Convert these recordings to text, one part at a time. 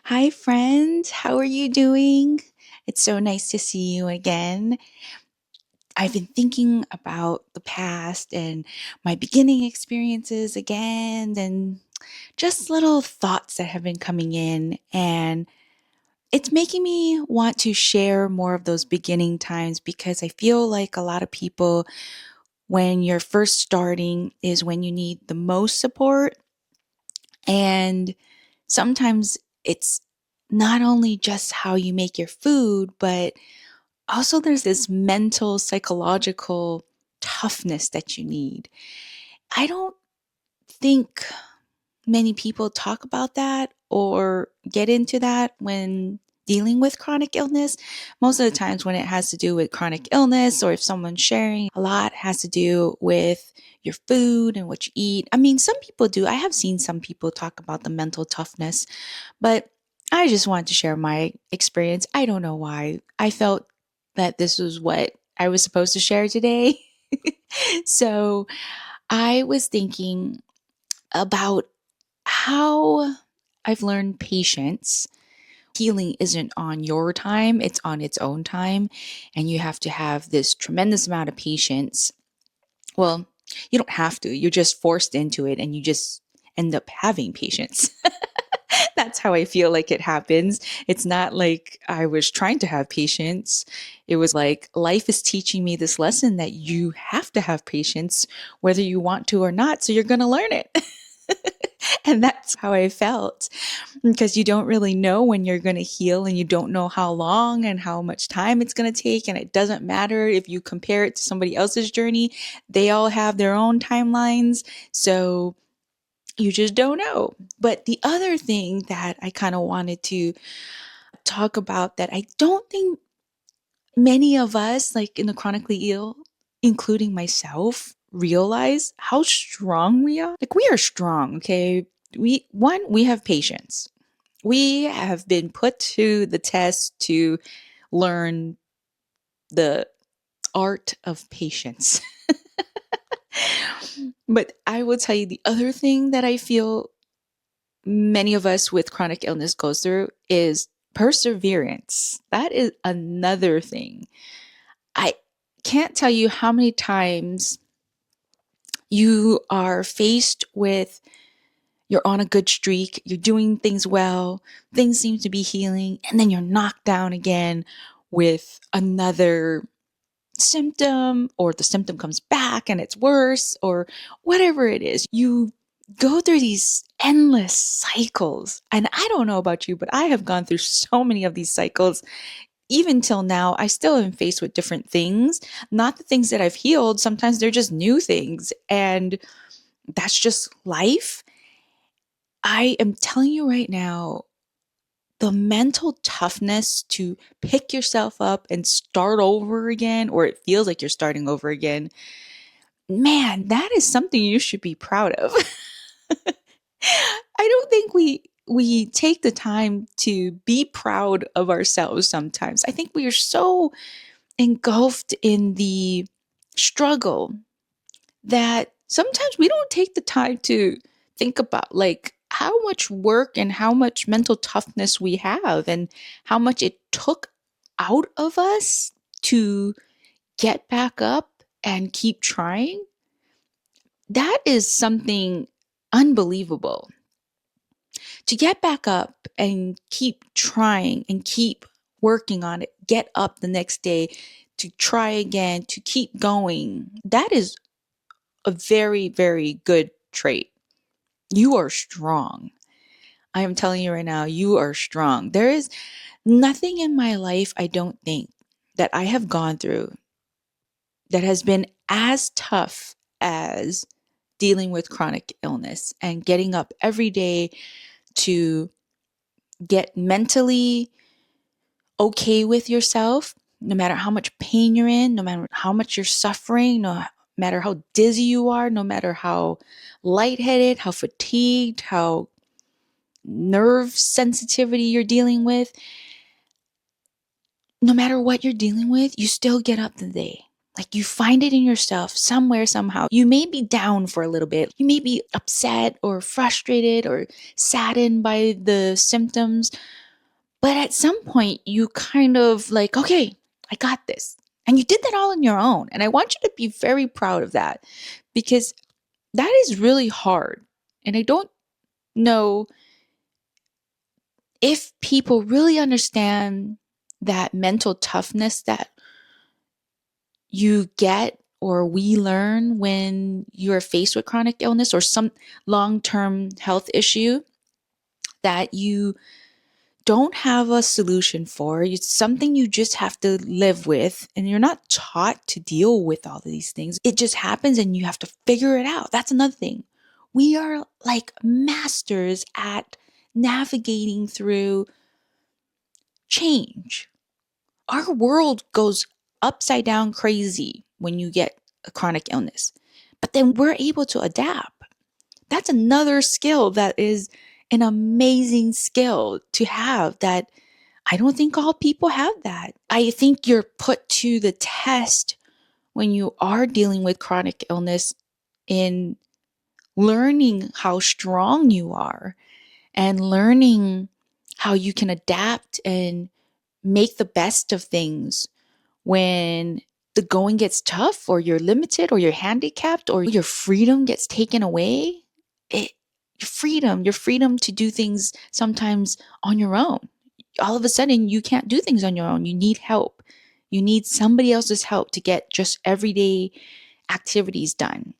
Hi, friend. How are you doing? It's so nice to see you again. I've been thinking about the past and my beginning experiences again, and just little thoughts that have been coming in. And it's making me want to share more of those beginning times because I feel like a lot of people, when you're first starting, is when you need the most support. And sometimes it's not only just how you make your food, but also there's this mental, psychological toughness that you need. I don't think many people talk about that or get into that when dealing with chronic illness. Most of the times when it has to do with chronic illness or if someone's sharing, a lot has to do with your food and what you eat. I mean, some people do. I have seen some people talk about the mental toughness, but I just wanted to share my experience. I don't know why. I felt that this was what I was supposed to share today. So I was thinking about how I've learned patience. Healing isn't on your time, it's on its own time. And you have to have this tremendous amount of patience. Well, you don't have to, you're just forced into it and you just end up having patience. That's how I feel like it happens. It's not like I was trying to have patience. It was like life is teaching me this lesson that you have to have patience, whether you want to or not. So you're going to learn it. And that's how I felt because you don't really know when you're going to heal and you don't know how long and how much time it's going to take. And it doesn't matter if you compare it to somebody else's journey, they all have their own timelines. So you just don't know. But the other thing that I kind of wanted to talk about that I don't think many of us, like in the chronically ill, including myself, realize how strong we are. Like we are strong, okay? We have patience. We have been put to the test to learn the art of patience. But I will tell you the other thing that I feel many of us with chronic illness goes through is perseverance. That is another thing. I can't tell you how many times you are faced with you're on a good streak, you're doing things well, things seem to be healing, and then you're knocked down again with another symptom, or the symptom comes back and it's worse, or whatever it is. You go through these endless cycles. And I don't know about you, but I have gone through so many of these cycles. Even till now, I still am faced with different things. Not the things that I've healed. Sometimes they're just new things. And that's just life. I am telling you right now, the mental toughness to pick yourself up and start over again, or it feels like you're starting over again, man, that is something you should be proud of. I don't think we take the time to be proud of ourselves sometimes. I think we are so engulfed in the struggle that sometimes we don't take the time to think about like how much work and how much mental toughness we have and how much it took out of us to get back up and keep trying. That is something unbelievable. To get back up and keep trying and keep working on it, get up the next day to try again, to keep going. That is a very, very good trait. You are strong. I am telling you right now, you are strong. There is nothing in my life, I don't think, that I have gone through that has been as tough as dealing with chronic illness and getting up every day to get mentally okay with yourself, no matter how much pain you're in, no matter how much you're suffering, no matter how dizzy you are, no matter how lightheaded, how fatigued, how nerve sensitivity you're dealing with, no matter what you're dealing with, you still get up the day. Like you find it in yourself somewhere, somehow. You may be down for a little bit. You may be upset or frustrated or saddened by the symptoms. But at some point, you kind of like, okay, I got this. And you did that all on your own. And I want you to be very proud of that because that is really hard. And I don't know if people really understand that mental toughness that you get or we learn when you're faced with chronic illness or some long-term health issue that you don't have a solution for. It's something you just have to live with, and you're not taught to deal with all of these things. It just happens and you have to figure it out. That's another thing. We are like masters at navigating through change. Our world goes upside down crazy when you get a chronic illness, but then we're able to adapt. That's another skill that is an amazing skill to have that I don't think all people have that. I think you're put to the test when you are dealing with chronic illness in learning how strong you are and learning how you can adapt and make the best of things when the going gets tough or you're limited or you're handicapped or your freedom gets taken away. It, your freedom to do things sometimes on your own. All of a sudden, you can't do things on your own. You need help. You need somebody else's help to get just everyday activities done.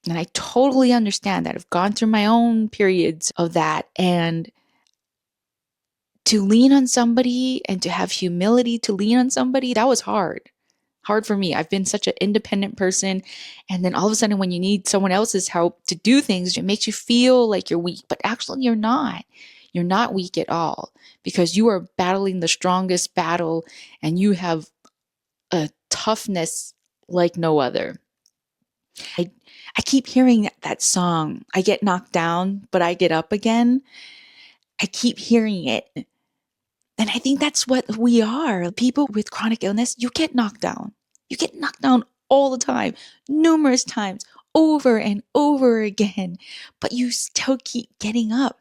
And I totally understand that. I've gone through my own periods of that. And to lean on somebody and to have humility to lean on somebody, that was hard for me. I've been such an independent person. And then all of a sudden, when you need someone else's help to do things, it makes you feel like you're weak, but actually you're not. You're not weak at all because you are battling the strongest battle and you have a toughness like no other. I keep hearing that song, I get knocked down, but I get up again. I keep hearing it. And I think that's what we are. People with chronic illness, you get knocked down. You get knocked down all the time, numerous times, over and over again, but you still keep getting up.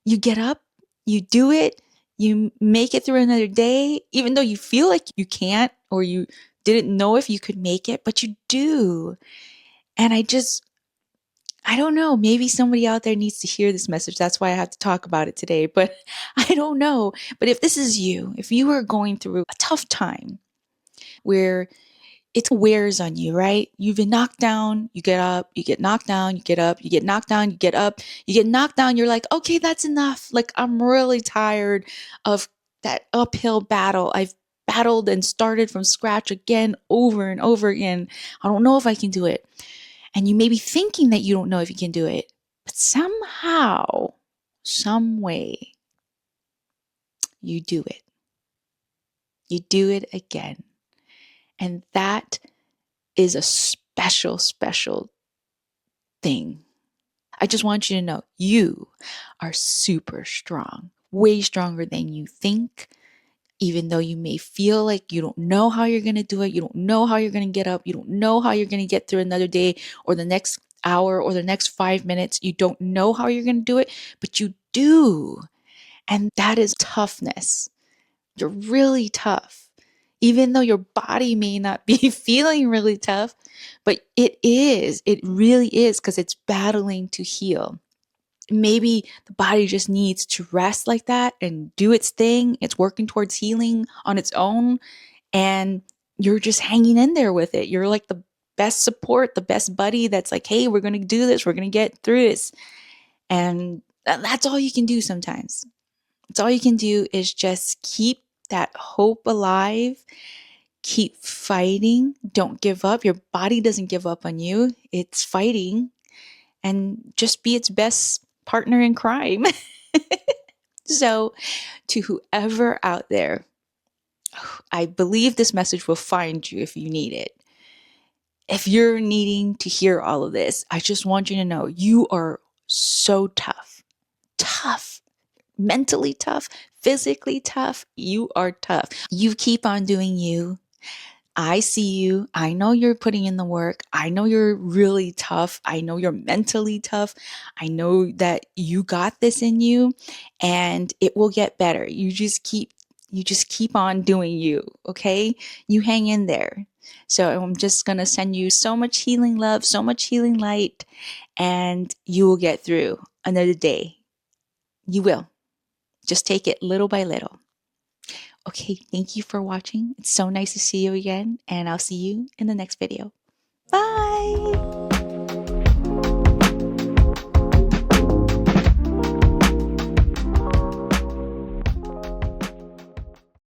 You get up, you do it, you make it through another day, even though you feel like you can't or you didn't know if you could make it, but you do. And I don't know, maybe somebody out there needs to hear this message. That's why I have to talk about it today, but I don't know. But if this is you, if you are going through a tough time where it wears on you, right? You've been knocked down, you get up, you get knocked down, you get up, you get knocked down, you get up, you get knocked down, you're like, okay, that's enough. Like, I'm really tired of that uphill battle. I've battled and started from scratch again, over and over again. I don't know if I can do it. And you may be thinking that you don't know if you can do it, but somehow, some way, you do it. You do it again. And that is a special, special thing. I just want you to know you are super strong, way stronger than you think. Even though you may feel like you don't know how you're going to do it, you don't know how you're going to get up, you don't know how you're going to get through another day or the next hour or the next 5 minutes, you don't know how you're going to do it, but you do. And that is toughness. You're really tough. Even though your body may not be feeling really tough, but it is. It really is because it's battling to heal. Maybe the body just needs to rest like that and do its thing. It's working towards healing on its own. And you're just hanging in there with it. You're like the best support, the best buddy that's like, hey, we're going to do this. We're going to get through this. And that's all you can do sometimes. That's all you can do is just keep that hope alive. Keep fighting. Don't give up. Your body doesn't give up on you. It's fighting. And just be its best partner in crime. So, to whoever out there, I believe this message will find you if you need it. If you're needing to hear all of this, I just want you to know you are so tough. Tough. Mentally tough, physically tough. You are tough. You keep on doing you. I see you. I know you're putting in the work. I know you're really tough. I know you're mentally tough. I know that you got this in you and it will get better. You just keep on doing you, okay? You hang in there. So I'm just going to send you so much healing love, so much healing light, and you will get through another day. You will. Just take it little by little. Okay, thank you for watching. It's so nice to see you again, and I'll see you in the next video. Bye!